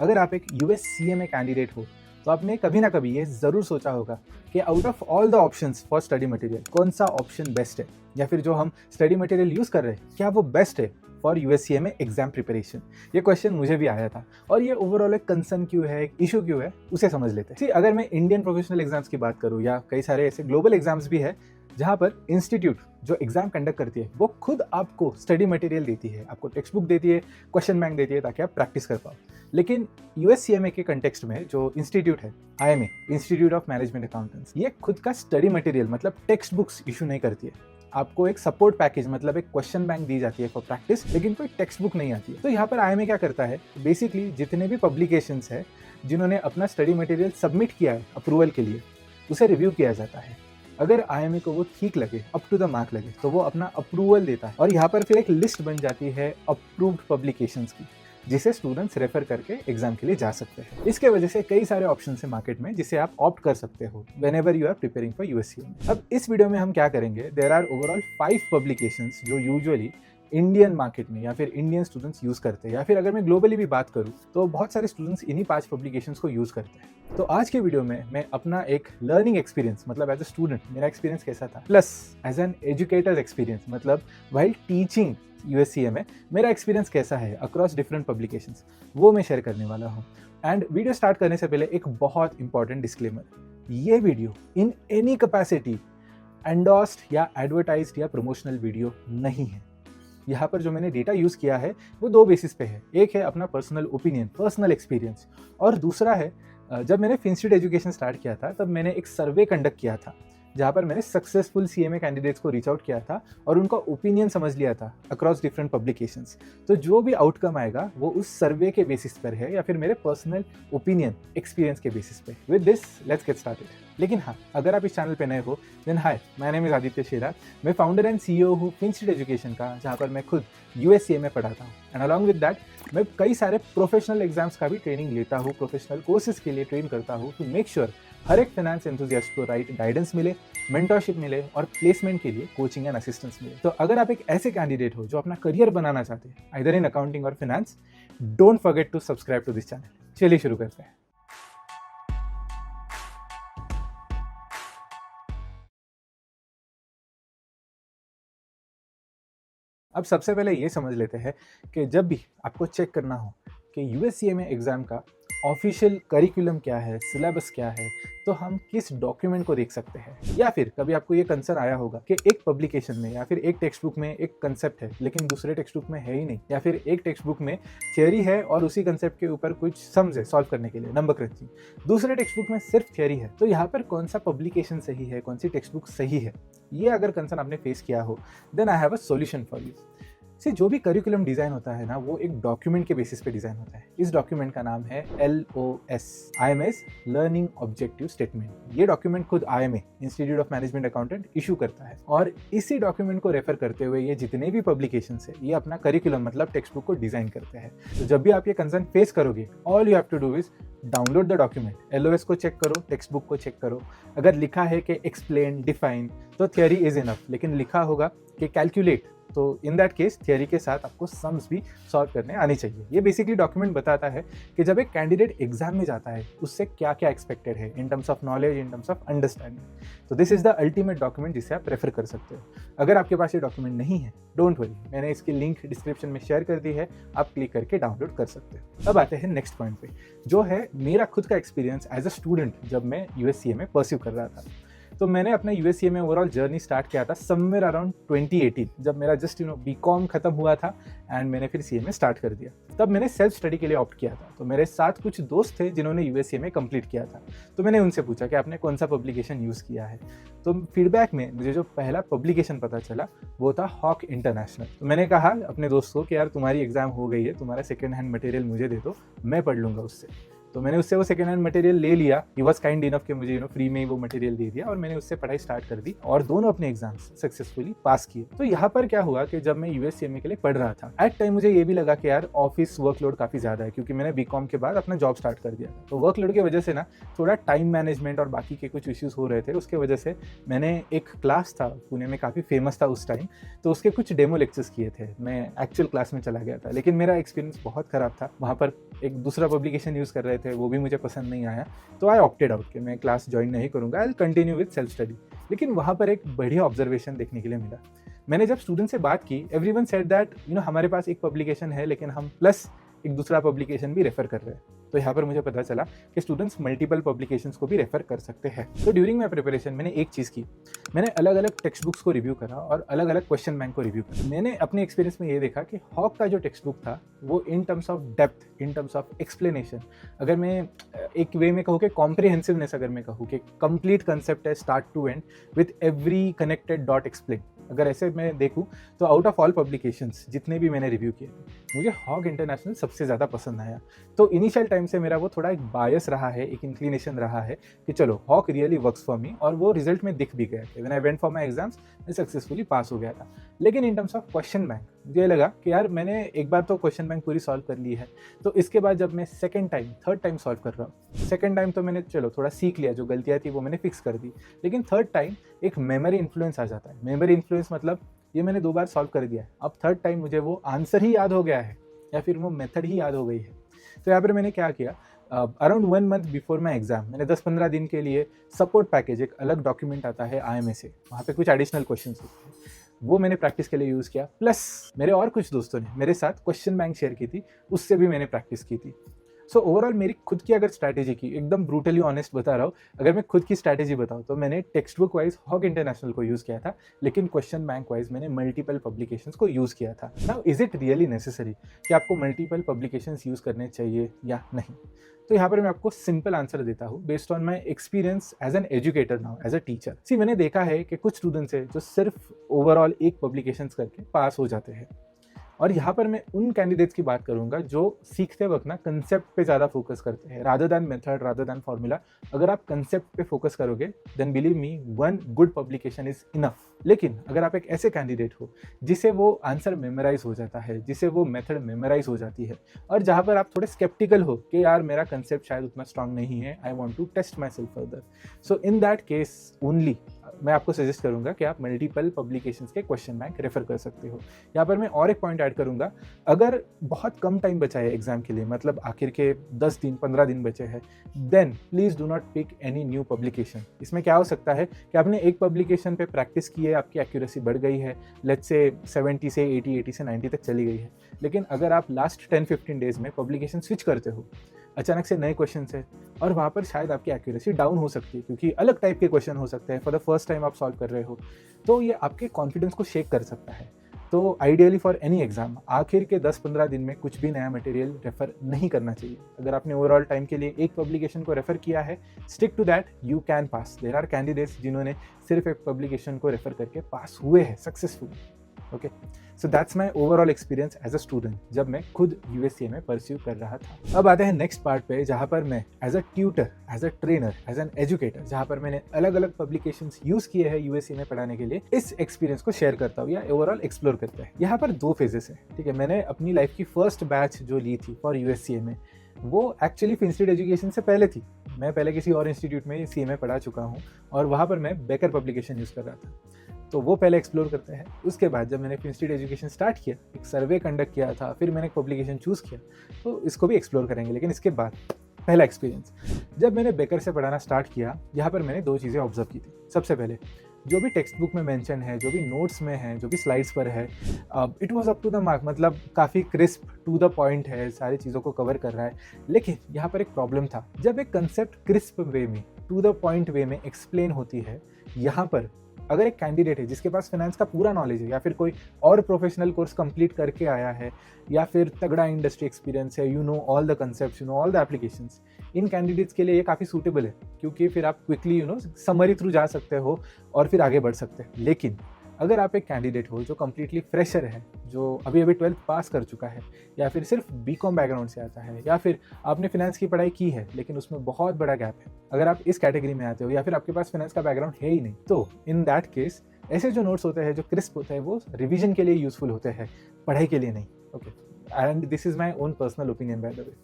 अगर आप एक यूएस सीएमए कैंडिडेट हो तो आपने कभी ना कभी ये ज़रूर सोचा होगा कि out of all the options for study material कौन सा ऑप्शन बेस्ट है, या फिर जो हम स्टडी मटेरियल यूज़ कर रहे हैं क्या वो बेस्ट है for US CMA exam preparation. ये क्वेश्चन मुझे भी आया था और ये ओवरऑल एक कंसर्न क्यों है, एक इशू क्यों है, उसे समझ लेते हैं। अगर मैं इंडियन प्रोफेशनल एग्जाम्स की बात करूँ या कई सारे ऐसे ग्लोबल एग्जाम्स भी है जहाँ पर इंस्टीट्यूट जो एग्जाम कंडक्ट करती है वो खुद आपको स्टडी मटेरियल देती है, आपको टेक्स्ट बुक देती है, क्वेश्चन बैंक देती है ताकि आप प्रैक्टिस कर पाओ। लेकिन यूएससीएमए के कंटेक्स्ट में जो इंस्टीट्यूट है IMA, institute of management accountants, ये खुद का स्टडी मटेरियल मतलब टेक्स्ट बुक्स इशू नहीं करती है। आपको एक सपोर्ट पैकेज मतलब एक क्वेश्चन बैंक दी जाती है फॉर प्रैक्टिस, लेकिन कोई टेक्स्ट बुक नहीं आती है। तो यहाँ पर आईएमए क्या करता है, बेसिकली जितने भी पब्लिकेशंस है जिन्होंने अपना स्टडी मटेरियल सबमिट किया है अप्रूवल के लिए, उसे रिव्यू किया जाता है। अगर आईएमए को वो ठीक लगे, अप टू द मार्क लगे, तो वो अपना अप्रूवल देता है और यहाँ पर फिर एक लिस्ट बन जाती है अप्रूव्ड पब्लिकेशंस की, जिसे स्टूडेंट्स रेफर करके एग्जाम के लिए जा सकते हैं। इसके वजह से कई सारे ऑप्शन है मार्केट में जिसे आप ऑप्ट कर सकते हो whenever you are preparing for USCMA. अब इस वीडियो में हम क्या करेंगे, देयर आर ओवरऑल 5 पब्लिकेशंस जो यूजुअली इंडियन मार्केट में या फिर इंडियन स्टूडेंट्स यूज करते हैं, या फिर अगर मैं ग्लोबली भी बात करूं तो बहुत सारे स्टूडेंट्स इन्हीं 5 पब्लिकेशंस को यूज करते हैं। तो आज के वीडियो में मैं अपना एक लर्निंग एक्सपीरियंस मतलब एज अ स्टूडेंट मेरा एक्सपीरियंस कैसा था, plus as an educator experience मतलब व्हाइल टीचिंग यूएससीएमए मेरा एक्सपीरियंस कैसा है अक्रॉस डिफरेंट पब्लिकेशंस, वो मैं शेयर करने वाला हूँ। एंड वीडियो स्टार्ट करने से पहले एक बहुत इंपॉर्टेंट डिस्क्लेमर, ये video in any capacity endorsed या एडवर्टाइज्ड या प्रमोशनल वीडियो नहीं है। यहाँ पर जो मैंने डेटा यूज़ किया है वो 2 बेसिस पे है। एक है अपना पर्सनल ओपिनियन, पर्सनल एक्सपीरियंस, और दूसरा है जब मैंने फिंस्टीट्यूट एजुकेशन स्टार्ट किया था तब मैंने एक सर्वे कंडक्ट किया था जहाँ पर मैंने सक्सेसफुल सीएमए कैंडिडेट्स को रीच आउट किया था और उनका ओपिनियन समझ लिया था अक्रॉस डिफरेंट पब्लिकेशंस। तो जो भी आउटकम आएगा वो उस सर्वे के बेसिस पर है या फिर मेरे पर्सनल ओपिनियन एक्सपीरियंस के बेसिस पे। With this let's get started. लेकिन हाँ, अगर आप इस चैनल पे नए हो then hi, my name is Aditya Shera. मैं फाउंडर एंड सीईओ हूँ फिंस्टीट्यूट एजुकेशन का, जहाँ पर मैं खुद यूएससीएमए पढ़ाता हूँ। एंड अलॉन्ग विद दैट मैं कई सारे प्रोफेशनल एग्जाम्स का भी ट्रेनिंग लेता हूँ, प्रोफेशनल कोर्सेज के लिए ट्रेन करता हूँ टू मेक श्योर हर एक फाइनेंस एंथुसियास्ट को राइट गाइडेंस मिले, मेंटरशिप मिले और प्लेसमेंट के लिए कोचिंग एंड असिस्टेंस मिले। तो अगर आप एक ऐसे कैंडिडेट हो जो अपना करियर बनाना चाहते हैं आइदर इन अकाउंटिंग और finance, don't forget to subscribe to this channel. चलिए शुरू करते हैं। अब सबसे पहले ये समझ लेते हैं कि जब भी आपको चेक करना हो कि यूएससीएमए एग्जाम का ऑफिशियल करिकुलम क्या है, सिलेबस क्या है, तो हम किस डॉक्यूमेंट को देख सकते हैं। या फिर कभी आपको ये कंसर्न आया होगा कि एक पब्लिकेशन में या फिर एक टेक्स्ट बुक में एक कंसेप्ट है लेकिन दूसरे टेक्स्ट बुक में है ही नहीं, या फिर एक टेक्स्ट बुक में थियरी है और उसी कंसेप्ट के ऊपर कुछ सम्स है सॉल्व करने के लिए, नंबर क्रंचिंग, दूसरे टेक्स्ट बुक में सिर्फ थियरी है। तो यहाँ पर कौन सा पब्लिकेशन सही है, कौन सी टेक्स्ट बुक सही है, ये अगर कंसर्न आपने फेस किया हो then I have a solution for you. से जो भी करिकुलम डिज़ाइन होता है ना वो एक डॉक्यूमेंट के बेसिस पे डिज़ाइन होता है। इस डॉक्यूमेंट का नाम है LOS, IMS learning objective statement. ये डॉक्यूमेंट खुद IMA, institute of management accountant, issue करता है और इसी डॉक्यूमेंट को रेफर करते हुए ये जितने भी पब्लिकेशंस है ये अपना करिकुलम मतलब टेक्स्ट बुक को डिज़ाइन करते हैं। तो जब भी आप ये कंसर्न फेस करोगे, all you have to do is download the document, LOS को चेक करो, टेक्स्ट बुक को चेक करो। अगर लिखा है कि एक्सप्लेन, डिफाइन, तो थियरी इज इनफ, लेकिन लिखा होगा कि कैलकुलेट, तो इन दैट केस थियरी के साथ आपको सम्स भी सॉल्व करने आनी चाहिए। ये बेसिकली डॉक्यूमेंट बताता है कि जब एक कैंडिडेट एग्जाम में जाता है उससे क्या क्या एक्सपेक्टेड है in terms of knowledge, in terms of understanding. तो this is the ultimate document जिसे आप रेफर कर सकते हो। अगर आपके पास ये डॉक्यूमेंट नहीं है, डोंट वरी, मैंने इसकी लिंक डिस्क्रिप्शन में शेयर कर दी है, आप क्लिक करके डाउनलोड कर सकते हो। अब आते हैं नेक्स्ट पॉइंट पे, जो है मेरा खुद का एक्सपीरियंस एज अ स्टूडेंट जब मैं यूएससीएमए परस्यू कर रहा था। तो मैंने अपना यूएससीएमए ओवरऑल जर्नी स्टार्ट किया था समवेयर अराउंड 2018, जब मेरा जस्ट बीकॉम खत्म हुआ था एंड मैंने फिर सीएमए स्टार्ट कर दिया। तब मैंने सेल्फ स्टडी के लिए ऑप्ट किया था। तो मेरे साथ कुछ दोस्त थे जिन्होंने यूएससीएमए कंप्लीट किया था, तो मैंने उनसे पूछा कि आपने कौन सा पब्लिकेशन यूज़ किया है। तो फीडबैक में मुझे जो पहला पब्लिकेशन पता चला वो था हॉक इंटरनेशनल। तो मैंने कहा अपने दोस्त को कि यार तुम्हारी एग्जाम हो गई है, तुम्हारा सेकेंड हैंड मटेरियल मुझे दे दो, मैं पढ़ लूँगा उससे। तो मैंने उससे वो सेकेंड हैंड मटेरियल ले लिया। ही वॉज काइंड इनफ कि मुझे फ्री में ही वो मटेरियल दे दिया और मैंने उससे पढ़ाई स्टार्ट कर दी और दोनों अपने एग्जाम्स सक्सेसफुली पास किए। तो यहाँ पर क्या हुआ कि जब मैं यूएससीएमए के लिए पढ़ रहा था, एट टाइम मुझे ये भी लगा कि यार ऑफिस वर्कलोड काफ़ी ज़्यादा है, क्योंकि मैंने बीकॉम के बाद अपना जॉब स्टार्ट कर दिया था। तो वर्कलोड की वजह से ना थोड़ा टाइम मैनेजमेंट और बाकी के कुछ इश्यूज हो रहे थे। उसके वजह से मैंने एक क्लास था पुणे में, काफ़ी फेमस था उस टाइम, तो उसके कुछ डेमो लेक्चर्स किए थे। मैं एक्चुअल क्लास में चला गया था, लेकिन मेरा एक्सपीरियंस बहुत ख़राब था। वहाँ पर एक दूसरा पब्लिकेशन यूज़ कर रहे थे, वो भी मुझे पसंद नहीं आया। तो आई ऑप्टेड आउट कि मैं क्लास ज्वाइन नहीं करूँगा, I continue with self study. लेकिन वहाँ पर एक बढ़िया ऑब्जर्वेशन देखने के लिए मिला। मैंने जब स्टूडेंट से बात की, एवरीवन सेड दैट हमारे पास एक पब्लिकेशन है, लेकिन हम प्लस एक दूसरा पब्लिकेशन भी रेफर कर रहे हैं। तो यहाँ पर मुझे पता चला कि स्टूडेंट्स मल्टीपल पब्लिकेशंस को भी रेफर कर सकते हैं। तो ड्यूरिंग माई प्रिपरेशन मैंने एक चीज़ की, मैंने अलग अलग टेक्स्ट बुक्स को रिव्यू करा और अलग अलग क्वेश्चन बैंक को रिव्यू करा। मैंने अपने एक्सपीरियंस में ये देखा कि हॉक का जो टेक्स्ट बुक था वो इन terms of depth, in terms of explanation, अगर मैं एक वे में कहूँ कि कॉम्प्रिहेंसिवनेस, अगर मैं कहूँ कि कंप्लीट कंसेप्ट है start to end with every connected dot explain, अगर ऐसे मैं देखूँ तो आउट ऑफ ऑल पब्लिकेशंस जितने भी मैंने रिव्यू किए थे, मुझे हॉग इंटरनेशनल सबसे ज़्यादा पसंद आया। तो इनिशियल टाइम से मेरा वो थोड़ा एक बायस रहा है, एक इंक्लिनेशन रहा है कि चलो Hock really works for me, और वो रिजल्ट में दिख भी गया कि when I went for my exams मैं सक्सेसफुली पास हो गया था। लेकिन in terms of question bank मुझे लगा कि यार मैंने एक बार तो क्वेश्चन बैंक पूरी सॉल्व कर ली है, तो इसके बाद जब मैं second time third time solve कर रहा हूँ, सेकंड टाइम तो मैंने चलो थोड़ा सीख लिया, जो गलतियाँ थी वो मैंने फिक्स कर दी, लेकिन थर्ड टाइम एक मेमोरी इन्फ्लुएंस आ जाता है। मेमोरी इन्फ्लुएंस मतलब ये मैंने 2 बार सॉल्व कर दिया है, अब थर्ड टाइम मुझे वो आंसर ही याद हो गया है या फिर वो मेथड ही याद हो गई है। तो यहाँ पर मैंने क्या किया, around 1 month before my exam मैंने 10-15 दिन के लिए सपोर्ट पैकेज, एक अलग डॉक्यूमेंट आता है IMA से, वहाँ पे कुछ एडिशनल क्वेश्चन होते हैं, वो मैंने प्रैक्टिस के लिए यूज़ किया। प्लस मेरे और कुछ दोस्तों ने मेरे साथ क्वेश्चन बैंक शेयर की थी, उससे भी मैंने प्रैक्टिस की थी। सो ओवरऑल मेरी खुद की अगर स्ट्रैटेजी की, एकदम ब्रूटली ऑनेस्ट बता रहा हूँ, अगर मैं खुद की स्ट्रैटेजी बताऊँ तो मैंने text book wise Hock international को यूज़ किया था, लेकिन क्वेश्चन बैंक वाइज मैंने मल्टीपल पब्लिकेशंस को यूज़ किया था। Now is it really necessary कि आपको मल्टीपल पब्लिकेशंस यूज़ करने चाहिए या नहीं? तो यहाँ पर मैं आपको सिंपल आंसर देता हूँ based on my experience as an educator now, as a teacher. See मैंने देखा है कि कुछ स्टूडेंट्स हैं जो सिर्फ ओवरऑल एक पब्लिकेशंस करके पास हो जाते हैं, और यहाँ पर मैं उन कैंडिडेट्स की बात करूँगा जो सीखते वक्त ना कंसेप्ट पे ज़्यादा फोकस करते हैं rather than method, rather than formula. अगर आप कंसेप्ट पे फोकस करोगे then believe me, 1 good publication is enough. लेकिन अगर आप एक ऐसे कैंडिडेट हो जिसे वो आंसर मेमोराइज हो जाता है, जिसे वो मेथड मेमोराइज हो जाती है, और जहाँ पर आप थोड़े स्केप्टिकल हो कि यार मेरा कंसेप्ट शायद उतना स्ट्रांग नहीं है, I want to test myself further, so in that case only मैं आपको सजेस्ट करूंगा कि आप मल्टीपल पब्लिकेशंस के क्वेश्चन बैंक रेफर कर सकते हो। यहाँ पर मैं और एक पॉइंट ऐड करूंगा, अगर बहुत कम टाइम बचा है एग्जाम के लिए, मतलब आखिर के 10 दिन 15 दिन बचे हैं, then please do not pick any new publication. इसमें क्या हो सकता है कि आपने एक पब्लिकेशन पे प्रैक्टिस की है, आपकी एक्यूरेसी बढ़ गई है, लेट्स से 70 से 80 से 90 तक चली गई है, लेकिन अगर आप लास्ट 10-15 डेज में पब्लिकेशन स्विच करते हो, अचानक से नए क्वेश्चन है, और वहाँ पर शायद आपकी एक्यूरेसी डाउन हो सकती है क्योंकि अलग टाइप के क्वेश्चन हो सकते हैं, फॉर द फर्स्ट टाइम आप सॉल्व कर रहे हो, तो ये आपके कॉन्फिडेंस को शेक कर सकता है। तो आइडियली फॉर एनी एग्जाम आखिर के 10-15 दिन में कुछ भी नया मटेरियल रेफर नहीं करना चाहिए। अगर आपने ओवरऑल टाइम के लिए एक पब्लिकेशन को रेफर किया है, stick to that, you can pass. There are candidates जिन्होंने सिर्फ एक पब्लिकेशन को रेफर करके पास हुए हैं successfully. Okay, so that's my overall experience as a student जब मैं खुद यूएससीएमए में परस्यू कर रहा था। अब आते हैं नेक्स्ट पार्ट पे, जहाँ पर मैं as a tutor, as a trainer, as an educator, जहाँ पर मैंने अलग अलग पब्लिकेशंस यूज किए हैं यूएससीएमए में पढ़ाने के लिए, इस एक्सपीरियंस को शेयर करता हूँ या ओवरऑल एक्सप्लोर करता है। यहाँ पर 2 फेजेस है, ठीक है। मैंने अपनी लाइफ की फर्स्ट बैच जो ली थी फॉर यूएससीएमए में, वो एक्चुअली इंस्टीट्यूट एजुकेशन से पहले थी। मैं पहले किसी और इंस्टीट्यूट में सीएमए पढ़ा चुका हूँ और वहाँ पर मैं बेकर पब्लिकेशन यूज़ कर रहा था, तो वो पहले एक्सप्लोर करते हैं। उसके बाद जब मैंने इंस्टीट्यूट एजुकेशन स्टार्ट किया, एक सर्वे कंडक्ट किया था, फिर मैंने एक पब्लिकेशन चूज़ किया, तो इसको भी एक्सप्लोर करेंगे। लेकिन इसके बाद पहला एक्सपीरियंस, जब मैंने बेकर से पढ़ाना स्टार्ट किया, यहाँ पर मैंने 2 चीज़ें ऑब्जर्व की थी। सबसे पहले जो भी टेक्स्ट बुक में मेंशन है, जो भी नोट्स में है, जो भी स्लाइड्स पर है, it was up to the mark, मतलब काफ़ी क्रिस्प, टू द पॉइंट है, सारी चीज़ों को कवर कर रहा है। लेकिन यहाँ पर एक प्रॉब्लम था, जब एक कंसेप्ट क्रिस्प वे में, टू द पॉइंट वे में एक्सप्लेन होती है, यहाँ पर अगर एक कैंडिडेट है जिसके पास फाइनेंस का पूरा नॉलेज है, या फिर कोई और प्रोफेशनल कोर्स कंप्लीट करके आया है, या फिर तगड़ा इंडस्ट्री एक्सपीरियंस है, you know all the concepts, you know all the applications, in candidates के लिए ये काफ़ी सूटेबल है, क्योंकि फिर आप क्विकली समरी थ्रू जा सकते हो और फिर आगे बढ़ सकते हैं। लेकिन अगर आप एक कैंडिडेट हो जो कम्प्लीटली फ्रेशर है, जो अभी अभी 12th पास कर चुका है, या फिर सिर्फ बीकॉम बैकग्राउंड से आता है, या फिर आपने फिनेंस की पढ़ाई की है लेकिन उसमें बहुत बड़ा गैप है, अगर आप इस कैटेगरी में आते हो या फिर आपके पास फिनेंस का बैकग्राउंड है ही नहीं, तो इन दैट केस ऐसे जो नोट्स होते हैं, जो क्रिस्प होते हैं, वो रिवीजन के लिए यूजफुल होते हैं, पढ़ाई के लिए नहीं। Okay, and this is my own personal opinion by the वे।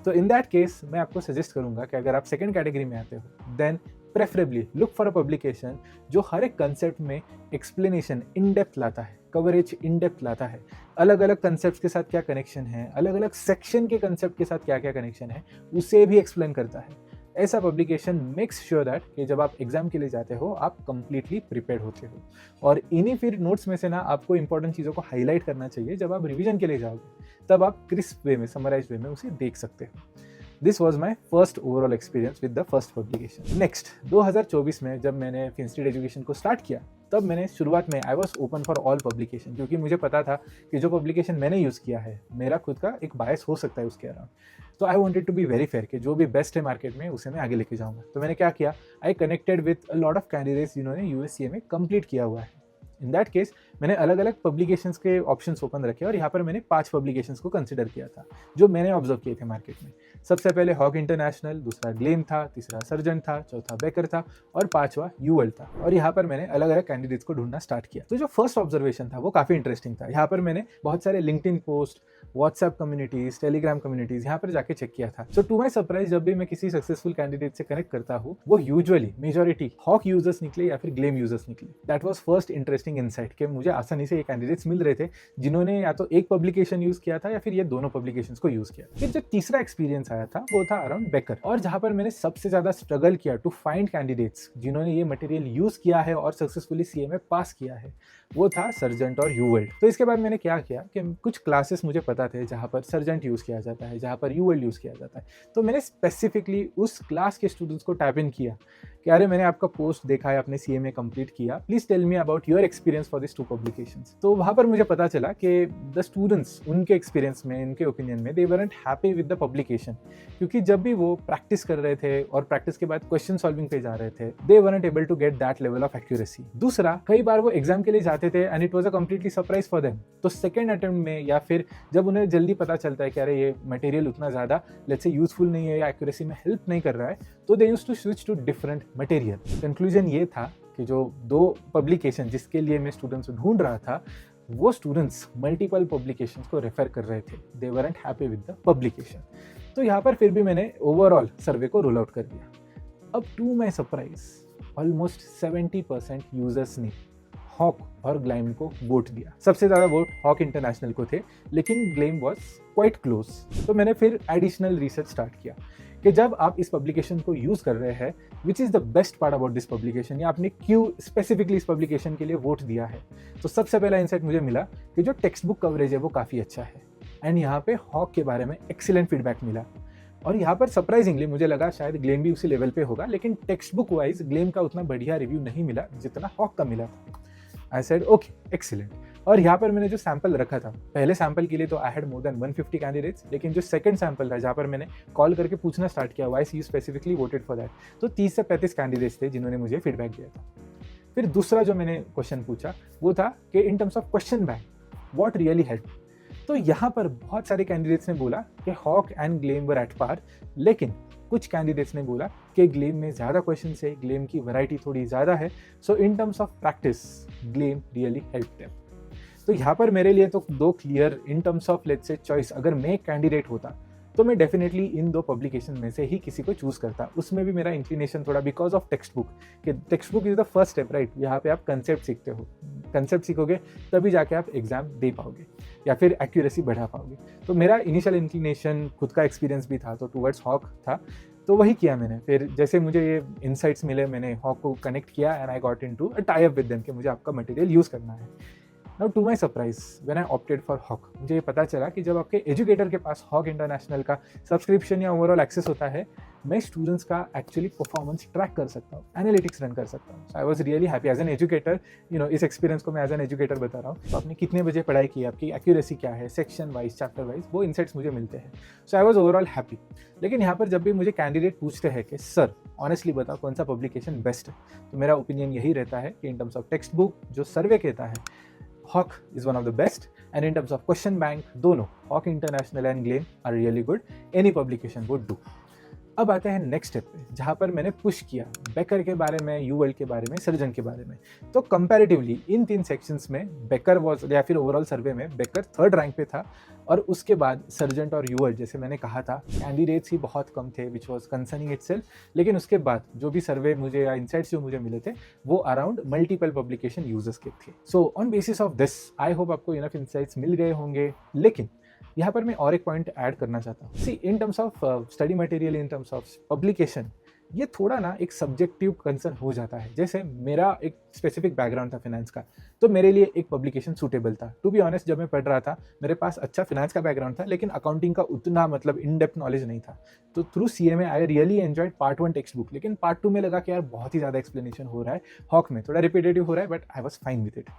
तो इन दैट केस मैं आपको सजेस्ट करूंगा कि अगर आप सेकंड कैटेगरी में आते हो, then preferably look for a publication जो हर एक कंसेप्ट में एक्सप्लेनेशन इन डेप्थ लाता है, कवरेज इन डेप्थ लाता है, अलग अलग कंसेप्ट के साथ क्या कनेक्शन है, अलग अलग सेक्शन के कंसेप्ट के साथ क्या क्या कनेक्शन है, उसे भी एक्सप्लेन करता है। ऐसा पब्लिकेशन मेक्स श्योर दैट कि जब आप एग्जाम के लिए जाते हो आप कंप्लीटली प्रिपेयर्ड होते हो, और इन्हीं फिर नोट्स में से ना आपको इंपॉर्टेंट चीज़ों को हाईलाइट करना चाहिए। जब आप रिवीजन के लिए जाओगे तब आप क्रिस्प वे में, समराइज वे में उसे देख सकते हो। This was my first overall experience with the first publication. Next 2024 में जब मैंने फिनस्ट्रीट एजुकेशन को स्टार्ट किया, तब मैंने शुरुआत में I was open for all publication, क्योंकि मुझे पता था कि जो पब्लिकेशन मैंने यूज़ किया है मेरा खुद का एक बायस हो सकता है उसके अराउंड। तो I wanted to be very fair कि जो भी बेस्ट है मार्केट में उसे मैं आगे लेके जाऊँगा। तो मैंने क्या किया, I connected with a lot of candidates जिन्होंने USCA में कंप्लीट किया हुआ है। इन दैट केस मैंने अलग अलग पब्लिकेशंस के ऑप्शंस ओपन रखे और यहाँ पर मैंने 5 पब्लिकेशंस को कंसिडर किया था जो मैंने ऑब्जर्व किए थे मार्केट में। सबसे पहले हॉक इंटरनेशनल, दूसरा ग्लेम था, तीसरा सर्जेंट था, चौथा बेकर था और 5वां यूवर्ल्ड था। और यहाँ पर मैंने अलग अलग कैंडिडेट्स को ढूंढना स्टार्ट किया। तो जो फर्स्ट ऑब्जर्वेशन था वो काफ़ी इंटरेस्टिंग था। यहाँ पर मैंने बहुत सारे LinkedIn post, WhatsApp communities, Telegram communities यहाँ पर जाके चेक किया था। सो टू माई सरप्राइज जब भी मैं किसी सक्सेसफुल कैंडिडेट से कनेक्ट करता हूँ वो यूजुअली मेजॉरिटी हॉक यूजर्स निकले या फिर ग्लेम यूजर्स निकले। That was first interesting insight कि मुझे आसानी से ये कैंडिडेट्स मिल रहे थे जिन्होंने या तो एक पब्लिकेशन यूज किया था या फिर ये दोनों पब्लिकेशंस को यूज किया। फिर जो तीसरा एक्सपीरियंस आया था वो था अराउंड बेकर, और जहां पर मैंने सबसे ज्यादा स्ट्रगल किया टू फाइंड कैंडिडेट्स जिन्होंने ये मटेरियल यूज किया है और सक्सेसफुली CA में पास किया है, वो था सर्जेंट और यूवर्ल्ड। तो इसके बाद मैंने क्या किया कि कुछ क्लासेस मुझे पता थे जहाँ पर सर्जेंट यूज किया जाता है, जहाँ पर यूवर्ल्ड यूज किया जाता है। तो मैंने स्पेसिफिकली उस क्लास के स्टूडेंट्स को टैप इन किया कि अरे मैंने आपका पोस्ट देखा है, आपने CA में कंप्लीट किया, please tell me about your experience for this 2 publications. तो वहाँ पर मुझे पता चला कि द स्टूडेंट्स उनके एक्सपीरियंस में, उनके ओपिनियन में, they weren't happy with the publication, क्योंकि जब भी वो प्रैक्टिस कर रहे थे और प्रैक्टिस के बाद क्वेश्चन सॉल्विंग पे जा रहे थे, they weren't able to get that level of accuracy. दूसरा, कई बार वो एग्जाम के लिए जाते थे and it was a completely surprise for them. तो सेकंड अटेम्प्ट में या फिर जब उन्हें जल्दी पता चलता है कि अरे ये मटेरियल उतना ज़्यादा लेट्स से यूजफुल नहीं है या एक्यूरेसी में हेल्प नहीं कर रहा है, तो they used to switch to different material. Conclusion ये था कि जो 2 पब्लिकेशन जिसके लिए मैं स्टूडेंट्स ढूंढ रहा था, वो स्टूडेंट्स मल्टीपल पब्लिकेशंस को रेफर कर रहे थे, they weren't happy with the publication. तो यहाँ पर फिर भी मैंने ओवरऑल सर्वे को रोल आउट कर दिया। अब to my surprise almost 70% users ने हॉक और ग्लेम को वोट दिया। सबसे ज़्यादा वोट हॉक इंटरनेशनल को थे, लेकिन ग्लेम वॉज क्वाइट क्लोज। तो मैंने फिर एडिशनल रिसर्च स्टार्ट किया कि जब आप इस पब्लिकेशन को यूज़ कर रहे हैं, which is the best part about this publication, या आपने क्यों स्पेसिफिकली इस पब्लिकेशन के लिए वोट दिया है। तो सबसे पहला इंसाइट मुझे मिला कि जो टेक्स्ट बुक कवरेज है वो काफ़ी अच्छा है, एंड यहाँ पे हॉक के बारे में एक्सीलेंट फीडबैक मिला। और यहाँ पर सरप्राइजिंगली मुझे लगा शायद ग्लेम भी उसी लेवल पे होगा, लेकिन टेक्स्ट बुक वाइज ग्लेम का उतना बढ़िया रिव्यू नहीं मिला जितना हॉक का मिला था। I said okay excellent. और यहाँ पर मैंने जो सैंपल रखा था, पहले सैंपल के लिए तो I had more than 150 candidates, लेकिन जो सेकंड सैंपल था जहाँ पर मैंने कॉल करके पूछना स्टार्ट किया why you specifically voted for that, तो 30 से 35 कैंडिडेट्स थे जिन्होंने मुझे फीडबैक दिया था। फिर दूसरा जो मैंने क्वेश्चन पूछा वो था कि in terms of question bank what really help. तो यहाँ पर बहुत सारे कैंडिडेट्स ने बोला कि Hock and Gleim were at par, लेकिन कुछ कैंडिडेट्स ने बोला कि ग्लेम में ज़्यादा क्वेश्चन है, ग्लेम की वैरायटी थोड़ी ज़्यादा है, so in terms of practice Glenn really help them. तो यहाँ पर मेरे लिए तो 2 clear in terms of let's say choice, अगर मैं एक कैंडिडेट होता तो मैं डेफिनेटली इन 2 पब्लिकेशन में से ही किसी को चूज करता। उसमें भी मेरा इंक्लिनेशन थोड़ा बिकॉज ऑफ टेक्स्ट बुक, कि text book is the first step right. यहाँ पे आप कंसेप्ट सीखते हो, कंसेप्ट सीखोगे तभी जाके आप एग्जाम दे पाओगे या फिर एक्यूरेसी बढ़ा पाओगे। तो मेरा इनिशियल इंक्लिनेशन, खुद का एक्सपीरियंस भी था तो टूवर्ड्स हॉक था, तो वही किया मैंने। फिर जैसे मुझे ये इनसाइट्स मिले, मैंने हॉक को कनेक्ट किया and I got into a tie up with them कि मुझे आपका मटेरियल यूज़ करना है। Now to my surprise when I opted for Hock, मुझे ये पता चला कि जब आपके एजुकेटर के पास हॉक इंटरनेशनल का सब्सक्रिप्शन या ओवरऑल एक्सेस होता है, मैं स्टूडेंट्स का एक्चुअली परफॉर्मेंस ट्रैक कर सकता हूँ, एनालिटिक्स रन कर सकता हूँ। I was really happy as an educator, इस एक्सपीरियंस को मैं एज एन एजुकेटर बता रहा हूँ। तो आपने कितने बजे पढ़ाई की, आपकी एक्यूरेसी क्या है, सेक्शन वाइज, चैप्टर वाइज, वो इनसाइट्स मुझे मिलते हैं। सो आई वॉज ओवरऑल हैप्पी। लेकिन यहाँ पर जब भी मुझे कैंडिडेट पूछते हैं कि सर ऑनेस्टली बताओ कौन सा पब्लिकेशन बेस्ट है, तो मेरा ओपिनियन यही रहता है कि in terms of textbook जो सर्वे कहता है, Hawk is one of the best, and in terms of question bank दोनों Hawk international and Glenn are really good, any publication would do. अब आते हैं नेक्स्ट स्टेप पे, जहाँ पर मैंने पुश किया बेकर के बारे में, यूवर्ल्ड के बारे में, सर्जन के बारे में। तो कंपैरेटिवली इन 3 सेक्शंस में बेकर वॉज, या फिर ओवरऑल सर्वे में बेकर 3rd रैंक पे था, और उसके बाद सर्जेंट और यूवर्ल्ड, जैसे मैंने कहा था, कैंडिडेट्स ही बहुत कम थे, विच वॉज कंसर्निंग इटसेल्फ। लेकिन उसके बाद जो भी सर्वे मुझे या इंसाइट्स जो मुझे मिले थे वो अराउंड मल्टीपल पब्लिकेशन यूजर्स के थे। So on basis of this I hope आपको इनफ इंसाइट्स मिल गए होंगे। लेकिन यहाँ पर मैं और एक पॉइंट ऐड करना चाहता हूँ। See in terms of study material, in terms of publication, ये थोड़ा ना एक सब्जेक्टिव कंसर्न हो जाता है। जैसे मेरा एक स्पेसिफिक बैकग्राउंड था फिनेंस का, तो मेरे लिए एक पब्लिकेशन सूटेबल था। टू बी ऑनेस्ट, जब मैं पढ़ रहा था मेरे पास अच्छा फिनेंस का बैकग्राउंड था, लेकिन अकाउंटिंग का उतना इन डेप्थ नॉलेज नहीं था। तो through CMA I really enjoyed part 1 text book, लेकिन पार्ट 2 में लगा कि यार बहुत ही ज़्यादा एक्सप्लेनेशन हो रहा है, हॉक में थोड़ा रिपीटेटिव हो रहा है, but I was fine with it.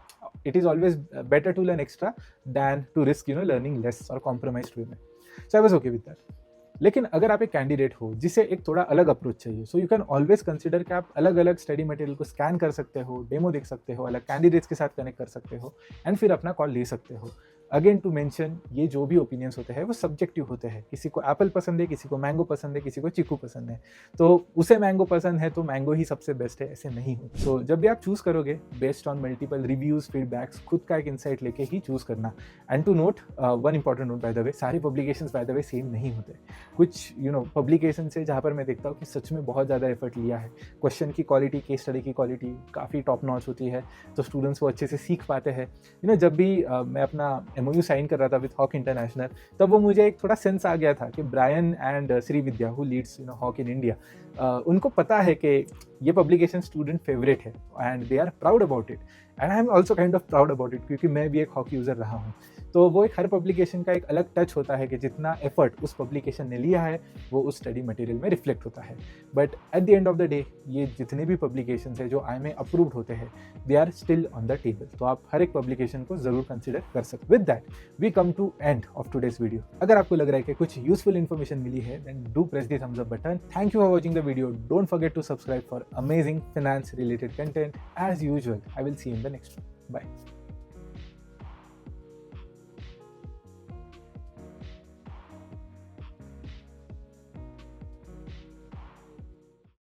It is always better to learn extra than to risk learning less और कॉम्प्रोमाइज्ड वे में। So I was okay with that. लेकिन अगर आप एक कैंडिडेट हो जिसे एक थोड़ा अलग अप्रोच चाहिए, so you can always consider कि आप अलग अलग स्टडी मटेरियल को स्कैन कर सकते हो, डेमो देख सकते हो, अलग कैंडिडेट्स के साथ कनेक्ट कर सकते हो, एंड फिर अपना कॉल ले सकते हो। अगेन टू मेंशन, ये जो भी ओपिनियंस होते हैं वो सब्जेक्टिव होते हैं। किसी को एप्पल पसंद है, किसी को मैंगो पसंद है, किसी को चीकू पसंद है, तो उसे मैंगो पसंद है तो मैंगो ही सबसे बेस्ट है, ऐसे नहीं हो। तो जब भी आप चूज़ करोगे based on multiple reviews, feedbacks, खुद का एक इंसाइट लेके ही चूज़ करना। And to note, one important note by the way, सारे publications by the way same नहीं होते। कुछ पब्लिकेशन से जहाँ पर मैं देखता हूँ कि सच में बहुत ज़्यादा एफर्ट लिया है, क्वेश्चन की क्वालिटी, केस स्टडी की क्वालिटी काफ़ी टॉप नॉच होती है, तो स्टूडेंट्स वो अच्छे से सीख पाते हैं। जब भी मैं अपना MOU साइन कर रहा था विद हॉक इंटरनेशनल, तब वो मुझे एक थोड़ा सेंस आ गया था कि Brian and Srividya who leads Hock in India, उनको पता है कि ये पब्लिकेशन स्टूडेंट फेवरेट है and they are proud about it, and I am also kind of proud about it, क्योंकि मैं भी एक हॉक यूज़र रहा हूँ। तो वो एक हर पब्लिकेशन का एक अलग टच होता है कि जितना एफर्ट उस पब्लिकेशन ने लिया है वो उस स्टडी मटेरियल में रिफ्लेक्ट होता है। But at the end of the day ये जितने भी पब्लिकेशन है जो IMA अप्रूव्ड होते हैं, they are still on the table. तो आप हर एक पब्लिकेशन को जरूर कंसिडर कर सकते। With that we come to end of today's video. अगर आपको लग रहा है कि कुछ यूजफुल इन्फॉर्मेशन मिली है, then do press the thumbs up button. Thank you for watching the video. Don't forget to subscribe for amazing finance related content as usual. I will see you in the next one. Bye.